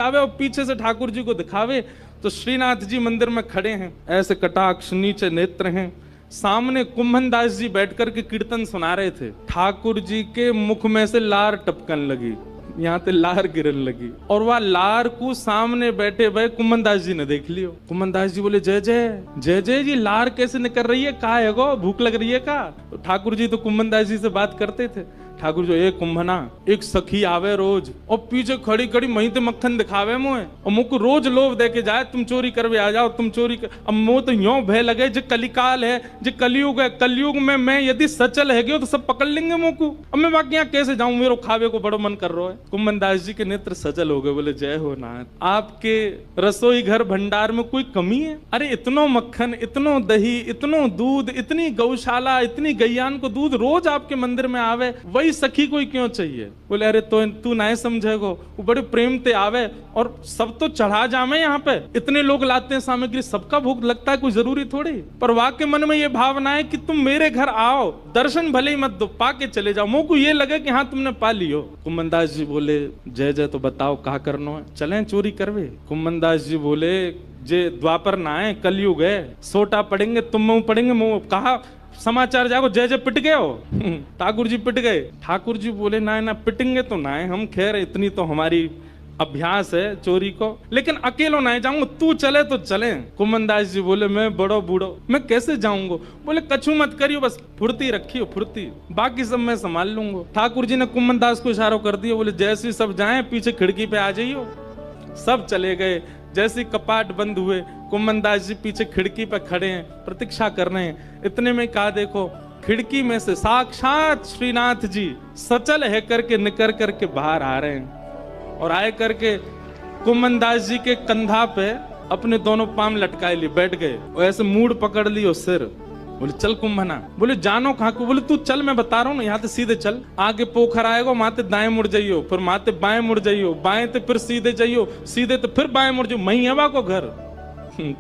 आवे और पीछे से ठाकुर जी को दिखावे तो श्रीनाथ जी मंदिर में खड़े हैं, ऐसे कटाक्ष नीचे नेत्र हैं। सामने कुंभन दास जी बैठकर के कीर्तन सुना रहे थे। ठाकुर जी के मुख में से लार टपकन लगी, यहाँ पे लार गिरन लगी, और वह लार को सामने बैठे भाई कुंभन दास जी ने देख लियो। कुंभन दास जी बोले जय जय जय जय जी, लार कैसे निकल रही है, का है गो, भूख लग रही है का? तो ठाकुर जी तो कुंभन दास जी से बात करते थे। ठाकुर जो एक कुंभना एक सखी आवे रोज और पीछे खड़ी खड़ी मही ते मक्खन दिखावे मुझे और मुझको रोज लोभ दे के जाए, तुम चोरी करवे आ जाओ, तुम चोरी कर। अब मुँह तो यो भय लगे जो कलिकाल है, जो कलयुग है, कलयुग में मैं यदि सचल है तो सब पकड़ लेंगे मुझको। अब मैं बाकी यहाँ कैसे जाऊं, मेरे खावे को बड़ो मन कर रहा है। कुंभन दास जी के नेत्र सचल हो गए, बोले जय हो नाथ, आपके रसोई घर भंडार में कोई कमी है? अरे इतनो मक्खन, इतनो दही, इतनो दूध, इतनी गौशाला, इतनी गैयान को दूध रोज आपके मंदिर में आवे, वही सखी कोई क्यों चाहिए? बोले अरे तो तू नहीं समझेगो, वो बड़े प्रेम ते आवे और सब तो चढ़ा जामे, यहाँ पे इतने लोग लाते हैं सामग्री, सबका भूख लगता है, कोई जरूरी थोड़ी। पर वाके मन में ये भावना है कि तुम मेरे घर आओ, दर्शन भले ही मत दो, पाके चले जाओ, मुझको ये लगे कि हाँ तुमने पा लियो। कुंभन दास जी बोले जय जय, तो बताओ कहा करना है, चलें चोरी करवे? कुंभन दास जी बोले जे द्वापर ना है, कलयुग है, सोटा पड़ेंगे, तुम मुंह पड़ेंगे, मुंह कहा समाचार जागो जय जय पिट गए हो। ठाकुर जी पिट गए। ठाकुर जी बोले ना पिटेंगे तो ना है हम, खैर इतनी तो हमारी अभ्यास है चोरी को, लेकिन अकेलो नहीं जाऊंगा, तू चले तो चले। कुंभन दास जी बोले मैं बड़ो बूढ़ो, मैं कैसे जाऊंगा? बोले कछु मत करियो, बस फुर्ती रखियो, फुर्ती, बाकी सब मैं संभाल लूंगा। ठाकुर जी ने कुंभन दास को इशारा कर दिया, बोले जैसे सब जाए पीछे खिड़की पे आ जाइयो। सब चले गए। जैसे कपाट बंद हुए, कुंभन दास जी पीछे खिड़की पे खड़े हैं, प्रतीक्षा कर रहे हैं। इतने में कहा देखो खिड़की में से साक्षात श्रीनाथ जी सचल है करके निकल करके बाहर आ रहे हैं, और आए करके कुंभन दास जी के कंधा पे अपने दोनों पांव लटकाए लिए बैठ गए, और ऐसे मूड पकड़ लियो सिर। बोले चल कुंभना। बोले जानो कहाँ को? बोले तू चल, मैं बता रहा हूँ ना, यहाँ से सीधे चल, आगे पोखर आएगा, माते दाएं मुड़ जाइयो, फिर माते बाएं मुड़ जाइयो, बाएं तो फिर सीधे जाइयो, सीधे तो फिर बाएं मुड़ जाइयो, मही हवा को घर।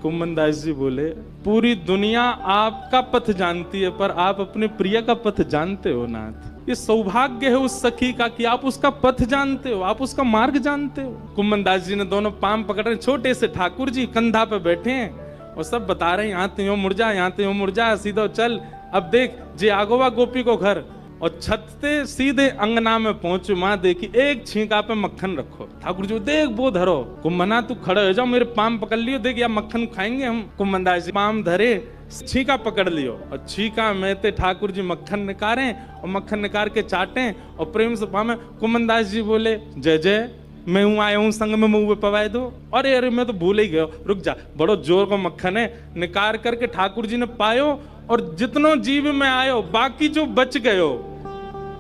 कुंभन दास जी बोले पूरी दुनिया आपका पथ जानती है, पर आप अपने प्रिय का पथ जानते हो नाथ। ये सौभाग्य है उस सखी का कि आप उसका पथ जानते हो, आप उसका मार्ग जानते हो। कुंभन दास जी ने दोनों पांव पकड़ रहे, छोटे से ठाकुर जी कंधा पे बैठे हैं और सब बता रहे हैं यहाँ ते यूं मुड़ जा, यहाँ ते यूं मुड़ जा, सीधा चल। अब देख जे आगोवा गोपी को घर, और छत से सीधे अंगना में पहुंचो, माँ देखी एक छींका पे मक्खन रखो। ठाकुर जी देख वो धरो। कुंभना तू खड़े हो जाओ, मेरे पाम पकड़ लियो, देख या मक्खन खाएंगे हम। कुंभन दास जी पाम धरे, छींका पकड़ लियो, और छींका में ते ठाकुर जी मक्खन निकारे और मक्खन निकाल के चाटे और प्रेम से पामे। कुंभन दास जी बोले जय जय, मैं हूँ आया हूँ संग में मुँह पवाए दो। अरे अरे मैं तो भूल ही गया, रुक जा, बड़ो जोर को मक्खन है। निकाल करके ठाकुर जी ने पायो, और जितनो जीव में आयो बाकी जो बच गयो,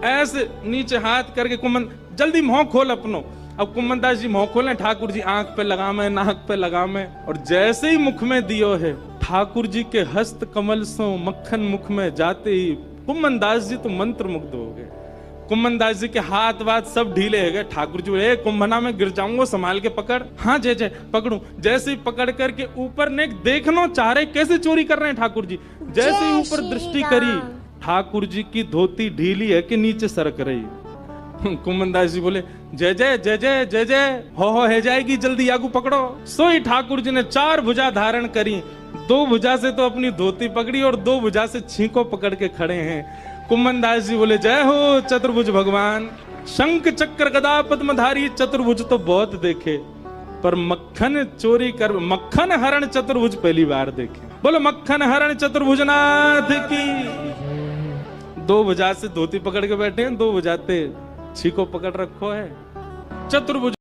ऐसे नीचे हाथ करके कुंभन जल्दी मुंह खोल अपनो। अब कुंभन दास जी मुंह खोले, ठाकुर जी आंख पे लगा में, नाक पे लगा में, और जैसे ही मुख में दियो है, ठाकुर जी के हस्त कमल से मक्खन मुख में जाते ही कुंभन दास जी तो मंत्र मुग्ध हो गए। कुंभन दास जी के हाथ वाथ सब ढीले हो गए। ठाकुर जी बोले कुंभना में गिर जाऊंगा, संभाल के पकड़। हाँ जय जय पकड़ू। जैसे ही पकड़ करके ऊपर ने देखना चाह रहे कैसे चोरी कर रहे हैं ठाकुर जी। जैसे ही ऊपर दृष्टि करी, ठाकुर जी की धोती ढीली है कि नीचे सरक रही। कुंभन दास जी बोले जय जय जय जय जय जय, हो है जाएगी, जल्दी आगू पकड़ो। सोई ठाकुर जी ने 4 भुजा धारण करी, 2 भुजा से तो अपनी धोती पकड़ी और 2 भुजा से छींको पकड़ के खड़े हैं। कुंभन दास जी बोले जय हो चतुर्भुज भगवान, शंख चक्र गदा पद्मधारी चतुर्भुज तो बहुत देखे, पर मक्खन चोरी कर, मक्खन हरण चतुर्भुज पहली बार देखे। बोलो मक्खन हरण चतुर्भुज नाथ की। 2 भुजा से धोती पकड़ के बैठे हैं, 2 भुजाते छीको पकड़ रखो है। चतुर्भुज